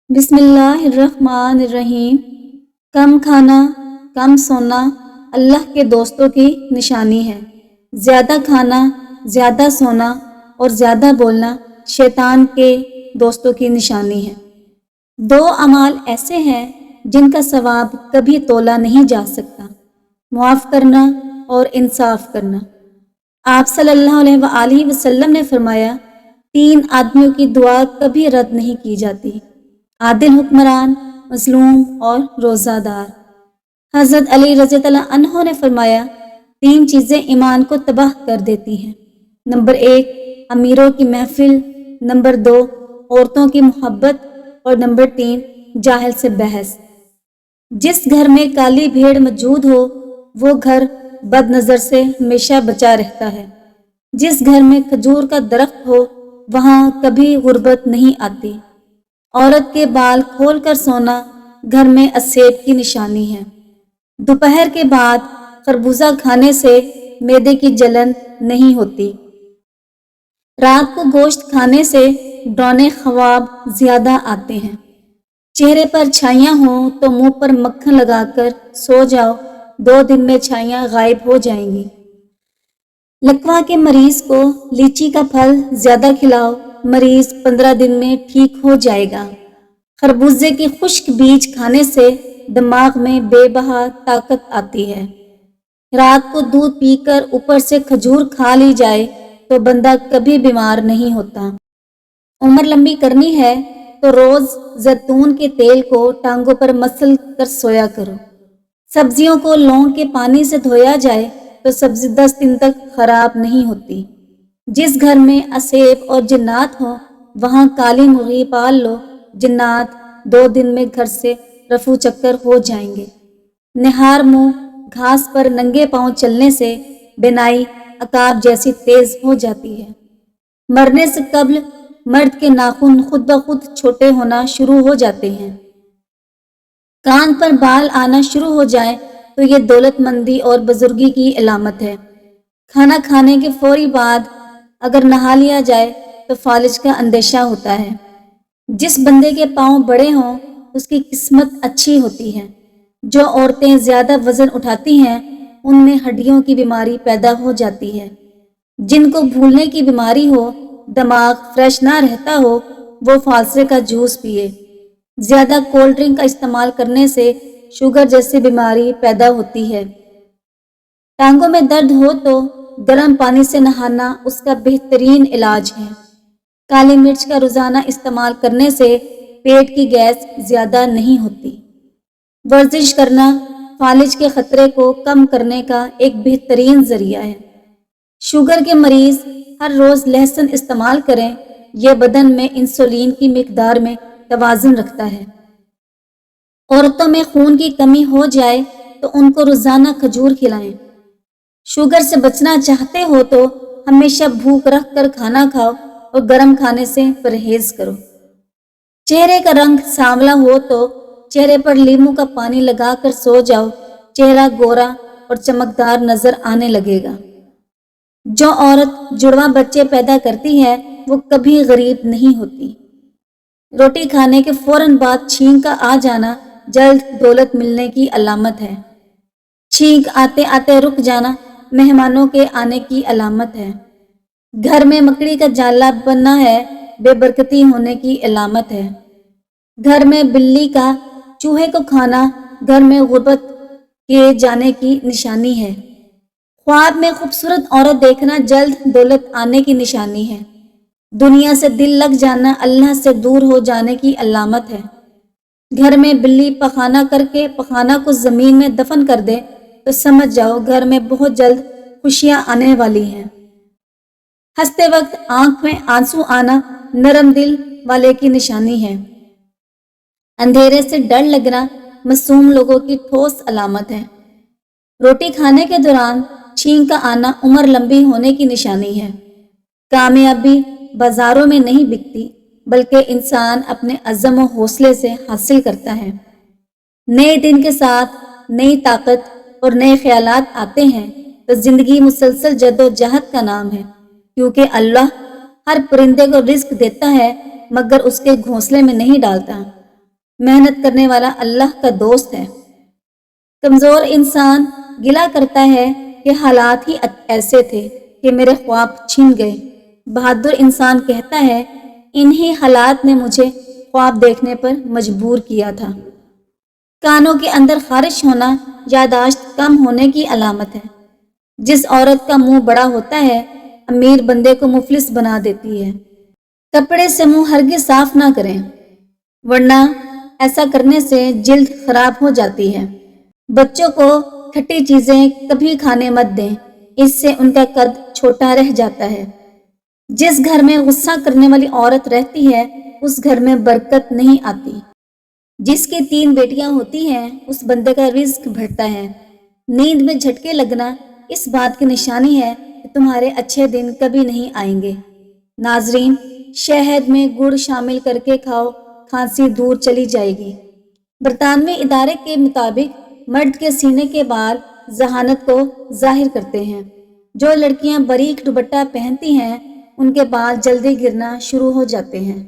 بسم اللہ الرحمن الرحیم۔ کم کھانا، کم سونا اللہ کے دوستوں کی نشانی ہے۔ زیادہ کھانا، زیادہ سونا اور زیادہ بولنا شیطان کے دوستوں کی نشانی ہے۔ دو اعمال ایسے ہیں جن کا ثواب کبھی تولا نہیں جا سکتا: معاف کرنا اور انصاف کرنا۔ آپ صلی اللہ علیہ وآلہ وسلم نے فرمایا، 3 آدمیوں کی دعا کبھی رد نہیں کی جاتی: عادل حکمران، مظلوم اور روزہ دار۔ حضرت علی رضی اللہ عنہ نے فرمایا، 3 چیزیں ایمان کو تباہ کر دیتی ہیں: نمبر 1 امیروں کی محفل، نمبر 2 عورتوں کی محبت اور نمبر 3 جاہل سے بحث۔ جس گھر میں کالی بھیڑ موجود ہو وہ گھر بد نظر سے ہمیشہ بچا رہتا ہے۔ جس گھر میں کھجور کا درخت ہو وہاں کبھی غربت نہیں آتی۔ عورت کے بال کھول کر سونا گھر میں اسیب کی نشانی ہے۔ دوپہر کے بعد خربوزہ کھانے سے معدے کی جلن نہیں ہوتی۔ رات کو گوشت کھانے سے ڈراؤنے خواب زیادہ آتے ہیں۔ چہرے پر چھائیاں ہوں تو منہ پر مکھن لگا کر سو جاؤ، 2 دن میں چھائیاں غائب ہو جائیں گی۔ لکوہ کے مریض کو لیچی کا پھل زیادہ کھلاؤ، مریض 15 دن میں ٹھیک ہو جائے گا۔ خربوزے کے خشک بیج کھانے سے دماغ میں بے بہا طاقت آتی ہے۔ رات کو دودھ پی کر اوپر سے کھجور کھا لی جائے تو بندہ کبھی بیمار نہیں ہوتا۔ عمر لمبی کرنی ہے تو روز زیتون کے تیل کو ٹانگوں پر مسل کر سویا کرو۔ سبزیوں کو لونگ کے پانی سے دھویا جائے تو سبزی 10 دن تک خراب نہیں ہوتی۔ جس گھر میں اسیب اور جنات ہوں وہاں کالی مرغی پال لو، جنات 2 دن میں گھر سے رفو چکر ہو جائیں گے۔ نہار منہ گھاس پر ننگے پاؤں چلنے سے بینائی عقاب جیسی تیز ہو جاتی ہے۔ مرنے سے قبل مرد کے ناخن خود بخود چھوٹے ہونا شروع ہو جاتے ہیں۔ کان پر بال آنا شروع ہو جائیں تو یہ دولت مندی اور بزرگی کی علامت ہے۔ کھانا کھانے کے فوری بعد اگر نہا لیا جائے تو فالج کا اندیشہ ہوتا ہے۔ جس بندے کے پاؤں بڑے ہوں اس کی قسمت اچھی ہوتی ہے۔ جو عورتیں زیادہ وزن اٹھاتی ہیں ان میں ہڈیوں کی بیماری پیدا ہو جاتی ہے۔ جن کو بھولنے کی بیماری ہو، دماغ فریش نہ رہتا ہو، وہ فالسے کا جوس پیے۔ زیادہ کولڈ ڈرنک کا استعمال کرنے سے شوگر جیسی بیماری پیدا ہوتی ہے۔ ٹانگوں میں درد ہو تو گرم پانی سے نہانا اس کا بہترین علاج ہے۔ کالی مرچ کا روزانہ استعمال کرنے سے پیٹ کی گیس زیادہ نہیں ہوتی۔ ورزش کرنا فالج کے خطرے کو کم کرنے کا ایک بہترین ذریعہ ہے۔ شوگر کے مریض ہر روز لہسن استعمال کریں، یہ بدن میں انسولین کی مقدار میں توازن رکھتا ہے۔ عورتوں میں خون کی کمی ہو جائے تو ان کو روزانہ کھجور کھلائیں۔ شوگر سے بچنا چاہتے ہو تو ہمیشہ بھوک رکھ کر کھانا کھاؤ اور گرم کھانے سے پرہیز کرو۔ چہرے کا رنگ سانولا ہو تو چہرے پر لیموں کا پانی لگا کر سو جاؤ، چہرہ گورا اور چمکدار نظر آنے لگے گا۔ جو عورت جڑواں بچے پیدا کرتی ہے وہ کبھی غریب نہیں ہوتی۔ روٹی کھانے کے فوراً بعد چھینک کا آ جانا جلد دولت ملنے کی علامت ہے۔ چھینک آتے آتے رک جانا مہمانوں کے آنے کی علامت ہے۔ گھر میں مکڑی کا جالا بننا ہے بے برکتی ہونے کی علامت ہے۔ گھر میں بلی کا چوہے کو کھانا گھر میں غربت کے جانے کی نشانی ہے۔ خواب میں خوبصورت عورت دیکھنا جلد دولت آنے کی نشانی ہے۔ دنیا سے دل لگ جانا اللہ سے دور ہو جانے کی علامت ہے۔ گھر میں بلی پخانہ کر کے پخانہ کو زمین میں دفن کر دے تو سمجھ جاؤ گھر میں بہت جلد خوشیاں آنے والی ہیں۔ ہنستے وقت آنکھ میں آنسو آنا نرم دل والے کی نشانی ہے۔ اندھیرے سے ڈر لگنا معصوم لوگوں کی ٹھوس علامت ہے۔ روٹی کھانے کے دوران چھینک کا آنا عمر لمبی ہونے کی نشانی ہے۔ کامیابی بازاروں میں نہیں بکتی بلکہ انسان اپنے عزم و حوصلے سے حاصل کرتا ہے۔ نئے دن کے ساتھ نئی طاقت اور نئے خیالات آتے ہیں تو زندگی مسلسل جد و جہد کا نام ہے، کیونکہ اللہ ہر پرندے کو رزق دیتا ہے مگر اس کے گھونسلے میں نہیں ڈالتا۔ محنت کرنے والا اللہ کا دوست ہے۔ کمزور انسان گلا کرتا ہے کہ حالات ہی ایسے تھے کہ میرے خواب چھن گئے۔ بہادر انسان کہتا ہے انہی حالات نے مجھے خواب دیکھنے پر مجبور کیا تھا۔ کانوں کے اندر خارش ہونا یادداشت کم ہونے کی علامت ہے۔ جس عورت کا منہ بڑا ہوتا ہے امیر بندے کو مفلس بنا دیتی ہے۔ کپڑے سے منہ ہرگز صاف نہ کریں ورنہ ایسا کرنے سے جلد خراب ہو جاتی ہے۔ بچوں کو کھٹی چیزیں کبھی کھانے مت دیں، اس سے ان کا قد چھوٹا رہ جاتا ہے۔ جس گھر میں غصہ کرنے والی عورت رہتی ہے اس گھر میں برکت نہیں آتی۔ جس کی 3 بیٹیاں ہوتی ہیں اس بندے کا رزق بڑھتا ہے۔ نیند میں جھٹکے لگنا اس بات کی نشانی ہے کہ تمہارے اچھے دن کبھی نہیں آئیں گے۔ ناظرین، شہد میں گڑ شامل کر کے کھاؤ، کھانسی دور چلی جائے گی۔ برطانوی ادارے کے مطابق مرد کے سینے کے بال ذہانت کو ظاہر کرتے ہیں۔ جو لڑکیاں باریک دوپٹہ پہنتی ہیں ان کے بال جلدی گرنا شروع ہو جاتے ہیں۔